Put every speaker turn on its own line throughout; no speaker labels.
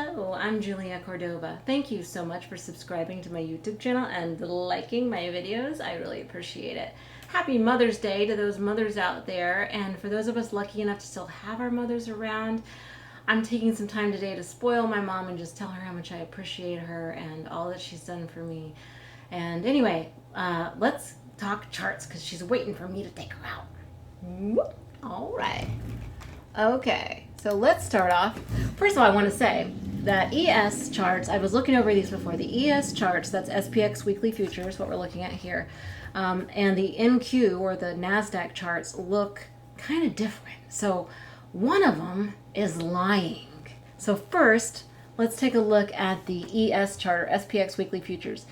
Hello, I'm Julia Cordova. Thank you so much for subscribing to my YouTube channel and liking my videos. I really appreciate it. Happy Mother's Day to those mothers out there, and for those of us lucky enough to still have our mothers around, I'm taking some time today to spoil my mom and just tell her how much I appreciate her and all that she's done for me. And anyway, let's talk charts because she's waiting for me to take her out. All right. Okay, so let's start off. First of all, I want to say that ES charts, I was looking over these before. The ES charts, that's SPX weekly futures, what we're looking at here. And the NQ, or the NASDAQ charts, look kind of different. So one of them is lying. So first, let's take a look at the ES chart, or SPX weekly futures.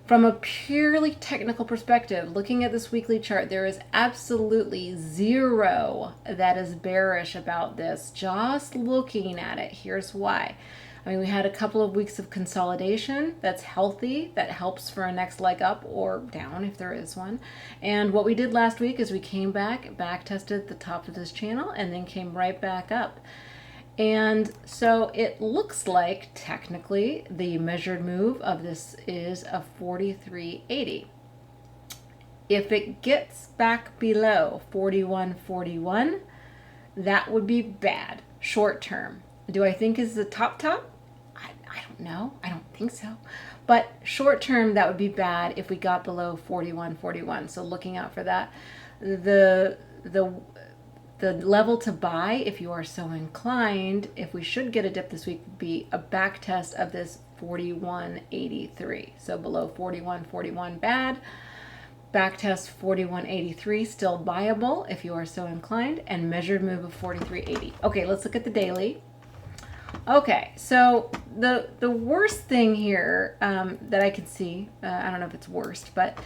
From a purely technical perspective, looking at this weekly chart, there is absolutely zero that is bearish about this. Just looking at it, here's why. I mean, we had a couple of weeks of consolidation. That's healthy. That helps for a next leg up or down if there is one. And what we did last week is we came back tested the top of this channel, and then came right back up. And so it looks like technically the measured move of this is a 43.80. If it gets back below 41.41, that would be bad short term. Do I think is the top? I don't know. I don't think so. But short term, that would be bad if we got below 41.41. So looking out for that. The level to buy, if you are so inclined, if we should get a dip this week, would be a back test of this 41.83. So below 41.41, bad. Back test 41.83, still buyable if you are so inclined, and measured move of 43.80. Okay, let's look at the daily. Okay, so the worst thing here that I can see, I don't know if it's worst, but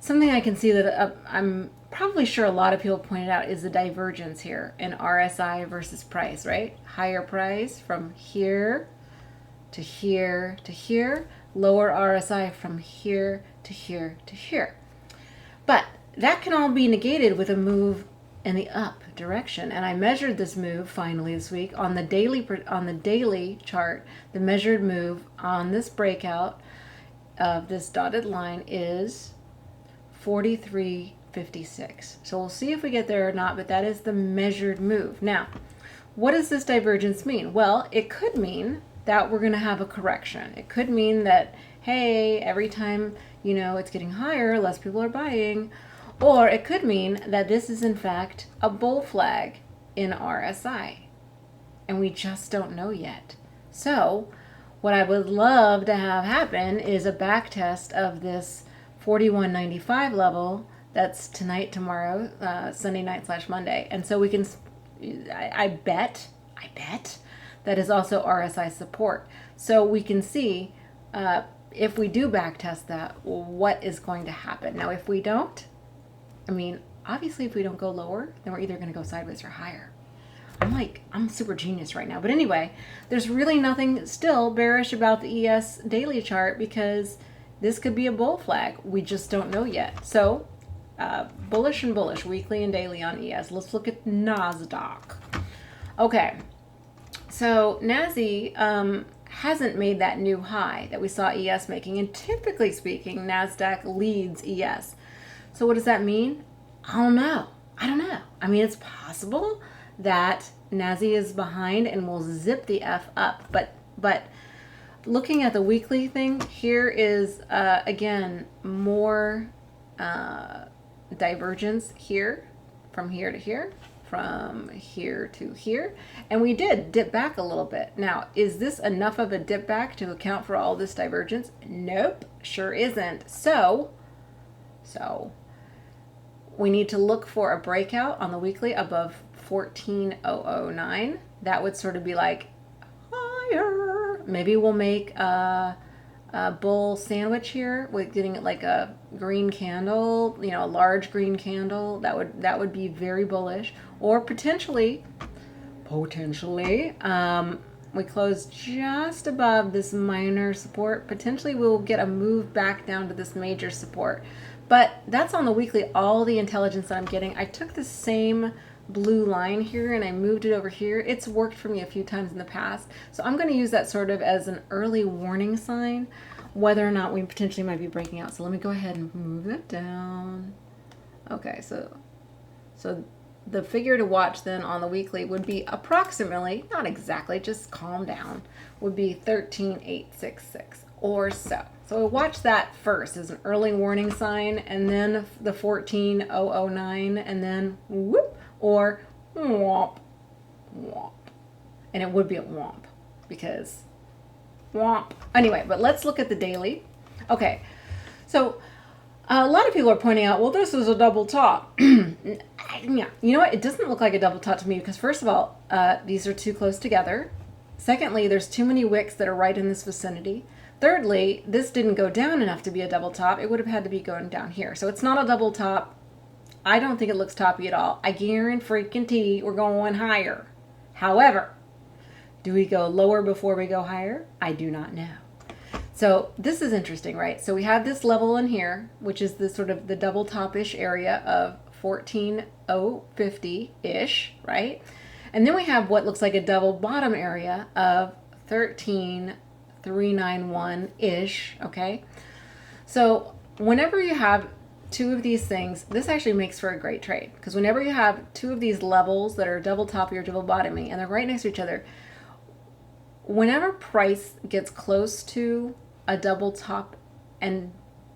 something I can see that I'm probably sure a lot of people pointed out is the divergence here in RSI versus price, right? Higher price from here to here to here, lower RSI from here to here to here. But that can all be negated with a move in the up direction. And I measured this move finally this week on the daily chart. The measured move on this breakout of this dotted line is 43.56. So we'll see if we get there or not, but that is the measured move. Now, what does this divergence mean? Well, it could mean that we're going to have a correction. It could mean that, hey, every time, it's getting higher, less people are buying. Or it could mean that this is in fact a bull flag in RSI. And we just don't know yet. So what I would love to have happen is a back test of this 41.95 level. That's tonight, tomorrow, Sunday night / Monday. And so we can, I bet that is also RSI support. So we can see if we do back test that, what is going to happen. Now, if we don't, obviously if we don't go lower, then we're either going to go sideways or higher. I'm super genius right now. But anyway, there's really nothing still bearish about the ES daily chart because this could be a bull flag. We just don't know yet. So bullish and bullish, weekly and daily on ES. Let's look at NASDAQ. Okay, so NASI hasn't made that new high that we saw ES making. And typically speaking, NASDAQ leads ES. So what does that mean? I don't know. It's possible that NASI is behind and will zip the F up. But looking at the weekly thing, here is, again, more divergence here, from here to here, from here to here. And we did dip back a little bit. Now, is this enough of a dip back to account for all this divergence? Nope, sure isn't. So we need to look for a breakout on the weekly above 14.009. That would sort of be like higher. Maybe we'll make a bull sandwich here with getting like a green candle, a large green candle. That would be very bullish. Or potentially, we close just above this minor support. Potentially we'll get a move back down to this major support. But that's on the weekly, all the intelligence that I'm getting. I took the same blue line here and I moved it over here, it's worked for me a few times in the past. So I'm going to use that sort of as an early warning sign whether or not we potentially might be breaking out. So let me go ahead and move that down. Okay, so the figure to watch then on the weekly would be approximately, not exactly, just calm down, would be 13,866 or so. So we'll watch that first as an early warning sign, and then the 14,009, and then whoop, or womp, womp. And it would be a womp because womp. Anyway, but let's look at the daily. Okay, so a lot of people are pointing out, well, this is a double top. Yeah, you know what? It doesn't look like a double top to me because, first of all, these are too close together. Secondly, there's too many wicks that are right in this vicinity. Thirdly, this didn't go down enough to be a double top. It would have had to be going down here. So it's not a double top. I don't think it looks toppy at all. I guarantee we're going higher. However, do we go lower before we go higher? I do not know. So this is interesting, right? So we have this level in here, which is the sort of the double top-ish area of 14,050-ish, right? And then we have what looks like a double bottom area of 13,391-ish, okay? So whenever you have two of these things, this actually makes for a great trade, because whenever you have two of these levels that are double toppy or double bottomy and they're right next to each other, whenever price gets close to a double top, and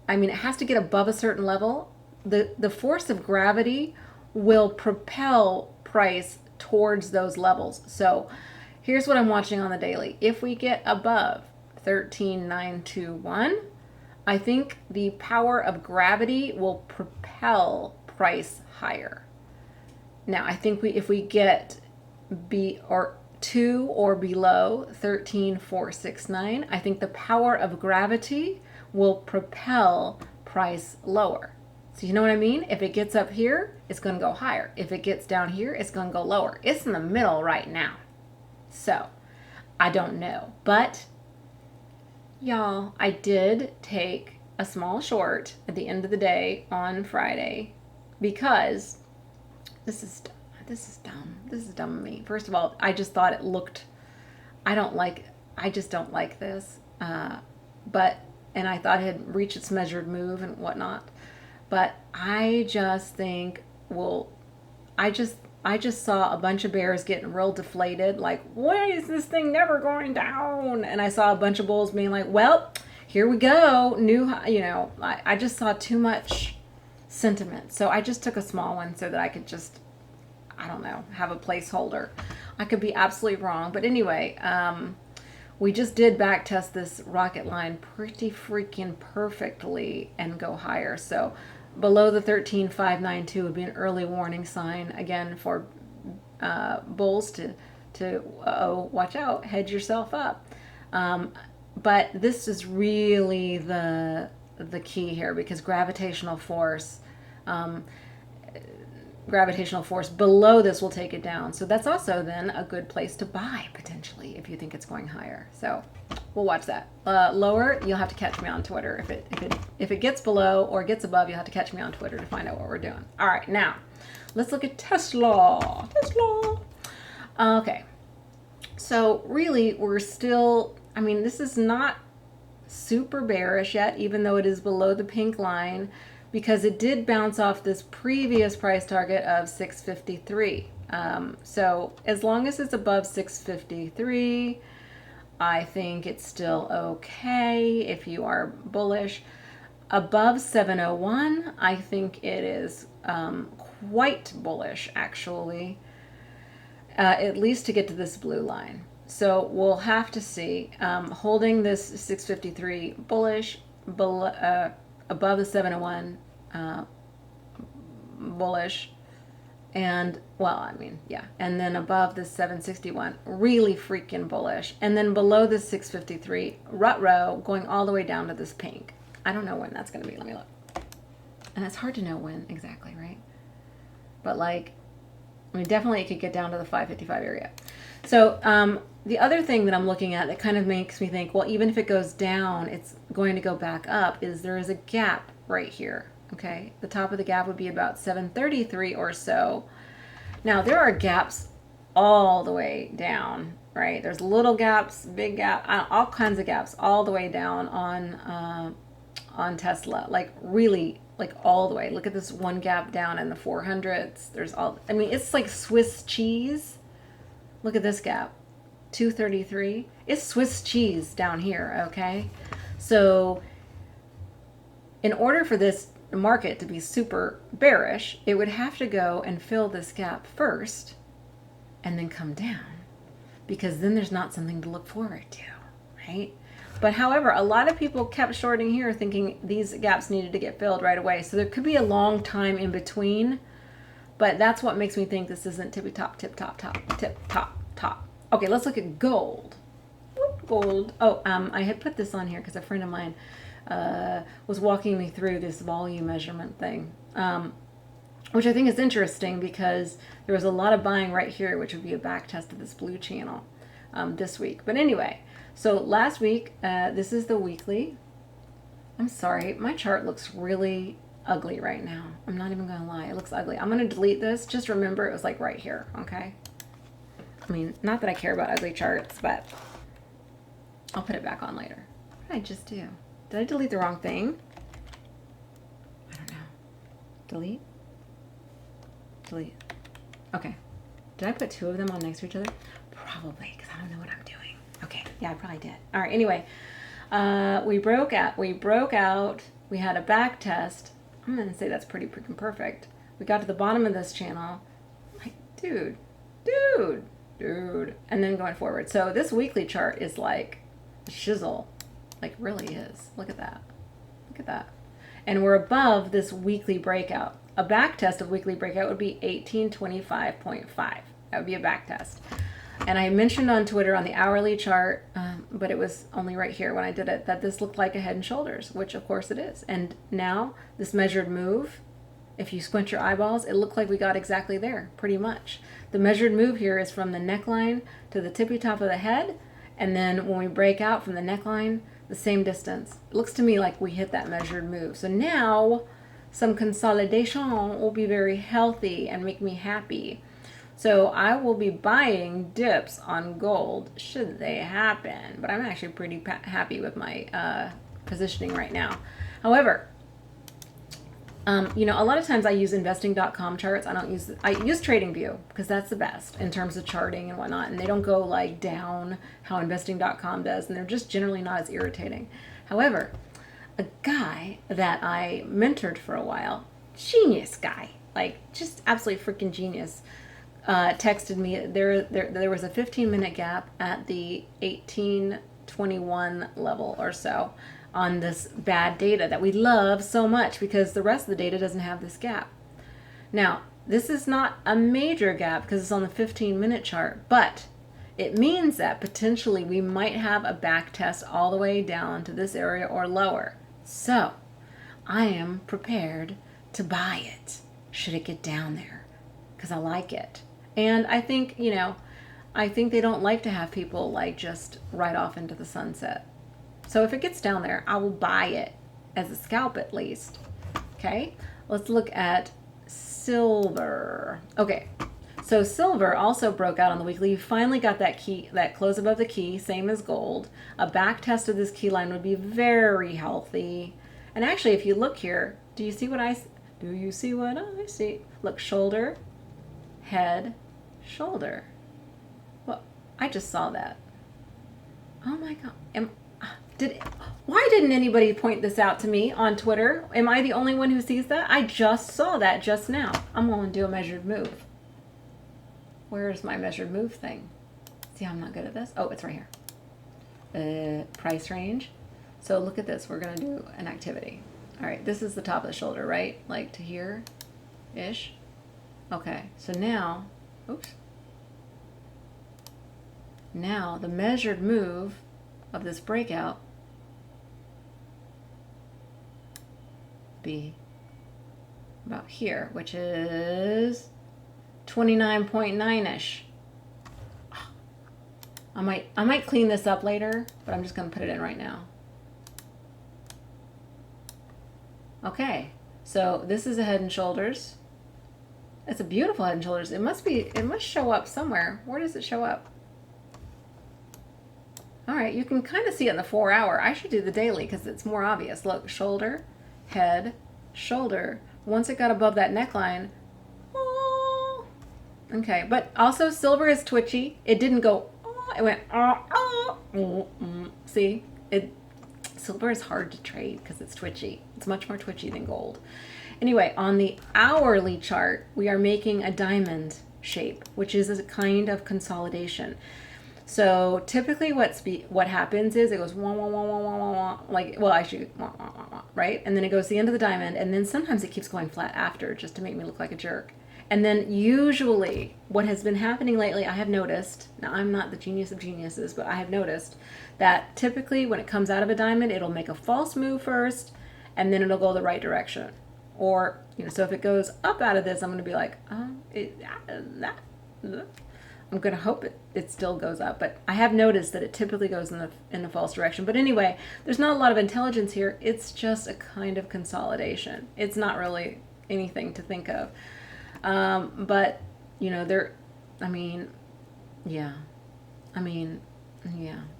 I mean it has to get above a certain level, the force of gravity will propel price towards those levels. So here's what I'm watching on the daily. If we get above 13,921, I think the power of gravity will propel price higher. Now I think if we get to or below 13,469, I think the power of gravity will propel price lower. So you know what I mean? If it gets up here, it's going to go higher. If it gets down here, it's going to go lower. It's in the middle right now. So I don't know. But y'all, I did take a small short at the end of the day on Friday because this is dumb. This is dumb of me. First of all, I just thought it looked, I just don't like this. And I thought it had reached its measured move and whatnot. But I just think, I just saw a bunch of bears getting real deflated. Like, why is this thing never going down? And I saw a bunch of bulls being like, well, here we go. I just saw too much sentiment. So I just took a small one so that I could just, I don't know, have a placeholder. I could be absolutely wrong. But anyway, we just did back test this rocket line pretty freaking perfectly and go higher. So below the 13,592 would be an early warning sign, again, for bulls to watch out, hedge yourself up. But this is really the key here, because gravitational force below this will take it down. So that's also then a good place to buy potentially if you think it's going higher. So we'll watch that. Lower, you'll have to catch me on Twitter. If it gets below or gets above, you'll have to catch me on Twitter to find out what we're doing. All right, now let's look at Tesla. Okay, so really we're still, I mean, this is not super bearish yet, even though it is below the pink line, because it did bounce off this previous price target of 653. So as long as it's above 653, I think it's still okay if you are bullish. Above 701, I think it is quite bullish, actually, at least to get to this blue line. So we'll have to see. Holding this 653 bullish, above the 701 bullish, and and then above the 761 really freaking bullish, and then below the 653 rut row going all the way down to this pink. I don't know when that's going to be. Let me look. And it's hard to know when exactly, right? But definitely it could get down to the 555 area. So the other thing that I'm looking at that kind of makes me think, well, even if it goes down, it's going to go back up, is there is a gap right here. Okay, the top of the gap would be about 733 or so. Now there are gaps all the way down, right? There's little gaps, big gap, all kinds of gaps all the way down on Tesla, like really, like all the way. Look at this one gap down in the 400s. There's all, I mean, it's like Swiss cheese. Look at this gap, 233. It's Swiss cheese down here, okay? So in order for this market to be super bearish, it would have to go and fill this gap first and then come down, because then there's not something to look forward to, right? But however, a lot of people kept shorting here thinking these gaps needed to get filled right away. So there could be a long time in between, but that's what makes me think this isn't tippy top, tip top, top, tip top, top. Okay, let's look at gold. Gold. Oh, I had put this on here because a friend of mine was walking me through this volume measurement thing, which I think is interesting because there was a lot of buying right here, which would be a back test of this blue channel this week. But anyway, so last week, this is the weekly. I'm sorry, my chart looks really ugly right now. I'm not even gonna lie, it looks ugly. I'm gonna delete this. Just remember it was like right here, okay? I mean, not that I care about ugly charts, but I'll put it back on later. What did I just do? Did I delete the wrong thing? I don't know. Delete? Delete. Okay. Did I put two of them on next to each other? Probably, because I don't know what I'm doing. Okay. Yeah, I probably did. All right. Anyway, we broke out. We had a back test. I'm going to say that's pretty freaking perfect. We got to the bottom of this channel. Like, dude. And then going forward. So this weekly chart is like a shizzle. Like really is. Look at that. Look at that. And we're above this weekly breakout. A back test of weekly breakout would be 1825.5. That would be a back test. And I mentioned on Twitter on the hourly chart, but it was only right here when I did it, that this looked like a head and shoulders, which of course it is. And now this measured move, if you squint your eyeballs, it looked like we got exactly there, pretty much. The measured move here is from the neckline to the tippy top of the head. And then when we break out from the neckline, the same distance. It looks to me like we hit that measured move. So now some consolidation will be very healthy and make me happy. So I will be buying dips on gold should they happen. But I'm actually pretty happy with my positioning right now. However, you know, a lot of times I use investing.com charts. I use TradingView because that's the best in terms of charting and whatnot. And they don't go like down how investing.com does. And they're just generally not as irritating. However, a guy that I mentored for a while, genius guy, like just absolutely freaking genius, texted me. There was a 15-minute gap at the 1821 level or so on this bad data that we love so much because the rest of the data doesn't have this gap. Now, this is not a major gap because it's on the 15-minute chart, but it means that potentially we might have a back test all the way down to this area or lower. So I am prepared to buy it should it get down there because I like it. And I think, you know, I think they don't like to have people like just right off into the sunset. So if it gets down there, I will buy it as a scalp at least. Okay, let's look at silver. Okay, so silver also broke out on the weekly. You finally got that key, that close above the key, same as gold. A back test of this key line would be very healthy. And actually, if you look here, do you see what I see? Look, shoulder, head, shoulder. Well, I just saw that. Oh my God. Why didn't anybody point this out to me on Twitter? Am I the only one who sees that? I just saw that just now. I'm going to do a measured move. Where's my measured move thing? See how I'm not good at this? Oh, it's right here. Price range. So look at this. We're going to do an activity. All right, this is the top of the shoulder, right? Like to here-ish. Okay, so now, oops. Now the measured move of this breakout be about here, which is 29.9-ish. I might clean this up later, but I'm just going to put it in right now. Okay, so this is a head and shoulders. It's a beautiful Head and Shoulders. It must show up somewhere. Where does it show up? All right, you can kind of see it in the 4 hour. I should do the daily because it's more obvious. Look, shoulder, head, shoulder. Once it got above that neckline, oh, okay. But also silver is twitchy. It didn't go, oh, it went, oh, oh. See, silver is hard to trade because it's twitchy. It's much more twitchy than gold. Anyway, on the hourly chart, we are making a diamond shape, which is a kind of consolidation. So typically what happens is it goes wah, wah, wah, wah, wah, wah, wah, like, well, actually, wah, wah, wah, wah, right? And then it goes to the end of the diamond, and then sometimes it keeps going flat after just to make me look like a jerk. And then usually what has been happening lately, I have noticed, now I'm not the genius of geniuses, but I have noticed that typically when it comes out of a diamond, it'll make a false move first, and then it'll go the right direction. Or, so if it goes up out of this, I'm going to be like, I'm going to hope it still goes up, but I have noticed that it typically goes in the false direction. But anyway, there's not a lot of intelligence here. It's just a kind of consolidation. It's not really anything to think of. But,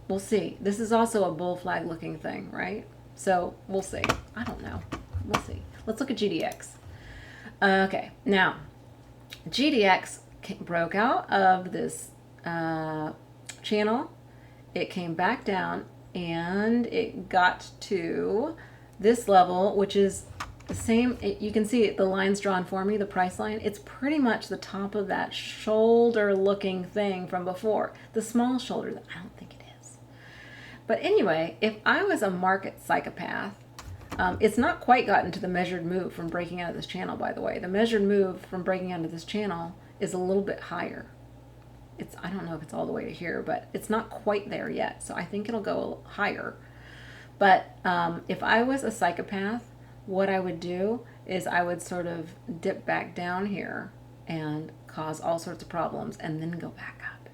we'll see. This is also a bull flag looking thing, right? So we'll see. I don't know. We'll see. Let's look at GDX. Okay, now GDX broke out of this channel. It came back down and it got to this level, which is the same. You can see the lines drawn for me, the price line. It's pretty much the top of that shoulder looking thing from before. The small shoulder, I don't think it is. But anyway, if I was a market psychopath, it's not quite gotten to the measured move from breaking out of this channel, by the way. The measured move from breaking out of this channel is a little bit higher. I don't know if it's all the way to here, but it's not quite there yet. So I think it'll go a little higher. But if I was a psychopath, what I would do is I would sort of dip back down here and cause all sorts of problems and then go back up.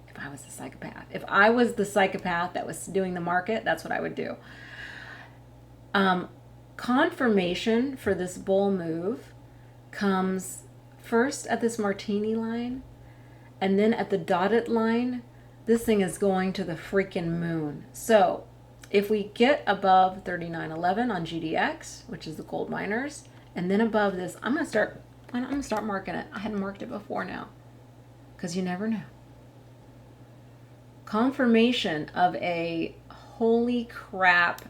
If I was a psychopath. If I was the psychopath that was doing the market, that's what I would do. Confirmation for this bull move comes first at this martini line, and then at the dotted line. This thing is going to the freaking moon. So if we get above 39.11 on GDX, which is the gold miners, and then above this, I'm gonna start marking it. I hadn't marked it before now, because you never know. Confirmation of a holy crap,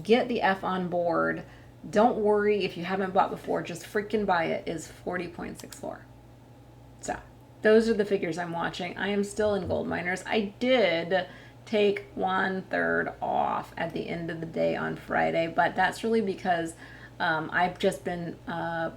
get the F on board. Don't worry if you haven't bought before, just freaking buy it, is 40.64. So those are the figures I'm watching. I am still in gold miners. I did take 1/3 off at the end of the day on Friday, but that's really because I've just been, I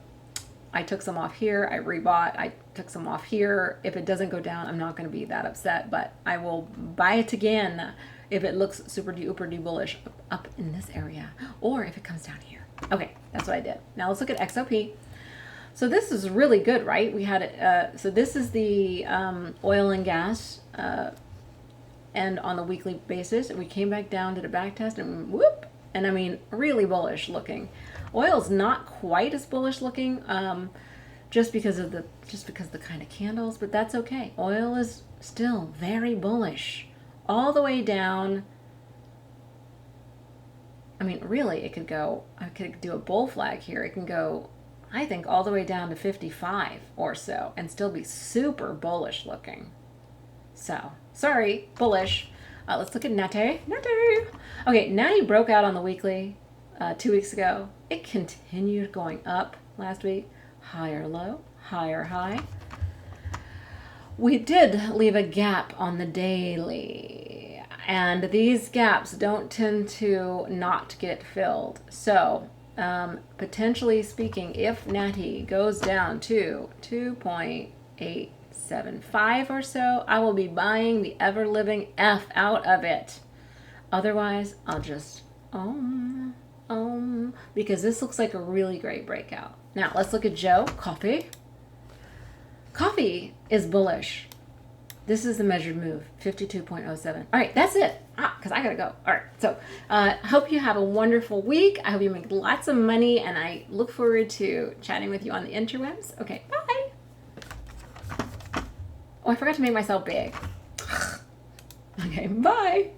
took some off here, I rebought, I took some off here. If it doesn't go down, I'm not going to be that upset, but I will buy it again if it looks super duper bullish up in this area, or if it comes down here. Okay, that's what I did. Now let's look at XOP. So this is really good, right? We had it. So this is the oil and gas, and on the weekly basis, we came back down, did a back test, and whoop! And I mean, really bullish looking. Oil's not quite as bullish looking, just because of the kind of candles, but that's okay. Oil is still very bullish, all the way down. I mean, really, it could go. I could do a bull flag here. It can go, I think, all the way down to 55 or so, and still be super bullish looking. So, sorry, bullish. Let's look at Nate. Okay, Natty broke out on the weekly 2 weeks ago. It continued going up last week. Higher low, higher high. We did leave a gap on the daily, and these gaps don't tend to not get filled. So, potentially speaking, if Natty goes down to 2.875 or so, I will be buying the ever-living F out of it. Otherwise, I'll just because this looks like a really great breakout. Now, let's look at Joe. Coffee. Coffee is bullish. This is the measured move, 52.07. All right, that's it. Because I got to go. All right, so hope you have a wonderful week. I hope you make lots of money, and I look forward to chatting with you on the interwebs. Okay, bye. Oh, I forgot to make myself big. Okay, bye.